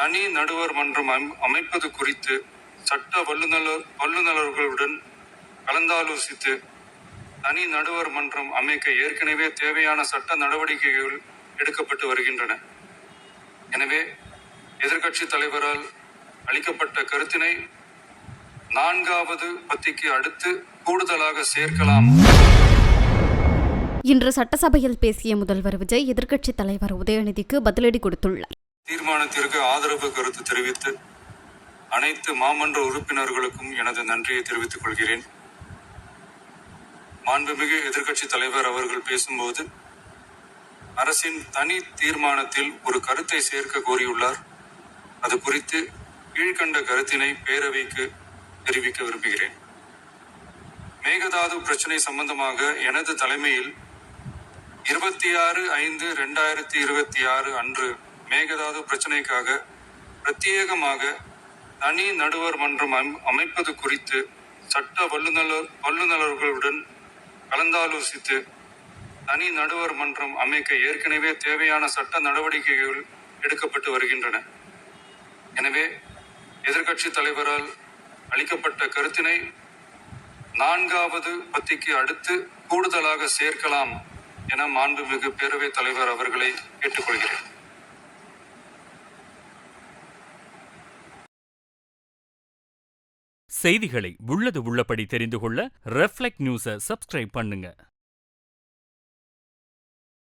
தனி நடுவர் மன்றம் அமைப்பது குறித்து சட்ட வல்லுநர்களுடன் கலந்தாலோசித்து தனி நடுவர் மன்றம் அமைக்க ஏற்கனவே தேவையான சட்ட நடவடிக்கைகள் எடுக்கப்பட்டு வருகின்றன. எனவே எதிர்க்கட்சி தலைவரால் அளிக்கப்பட்ட கருத்தினை 4வது பத்திக்கு அடுத்து கூடுதலாக சேர்க்கலாம். இன்று சட்டசபையில் பேசிய முதல்வர் விஜய் எதிர்க்கட்சித் தலைவர் உதயநிதிக்கு பதிலடி கொடுத்துள்ளார். தீர்மானத்திற்கு ஆதரவு கருத்து தெரிவித்து அனைத்து மாமன்ற உறுப்பினர்களுக்கும் எனது நன்றியை தெரிவித்துக் கொள்கிறேன். மாண்புமிகு எதிர்க்கட்சி தலைவர் அவர்கள் பேசும்போது அரசின் தனி தீர்மானத்தில் ஒரு கருத்தை சேர்க்க கோரியுள்ளார். அது குறித்து கீழ்கண்ட கருத்தினை பேரவைக்கு தெரிவிக்க விரும்புகிறேன். மேகதாது பிரச்சினை சம்பந்தமாக எனது தலைமையில் 26/5/2026 அன்று மேகதாது பிரச்சினைக்காக பிரத்யேகமாக தனி நடுவர் மன்றம் அமைப்பது குறித்து சட்ட வல்லுநர்களுடன் கலந்தாலோசித்து தனி நடுவர் மன்றம் அமைக்க ஏற்கனவே தேவையான சட்ட நடவடிக்கைகள் எடுக்கப்பட்டு வருகின்றன. எனவே எதிர்க்கட்சி தலைவரால் அளிக்கப்பட்ட கருத்தினை 4வது பத்திக்கு அடுத்து கூடுதலாக சேர்க்கலாம் என மாண்புமிகு பேரவைத் தலைவர் அவர்களை கேட்டுக்கொள்கிறேன். செய்திகளை உள்ளது உள்ளபடி தெரிந்து கொள்ள ரெஃப்ளெக்ட் நியூஸை சப்ஸ்கிரைப் பண்ணுங்க.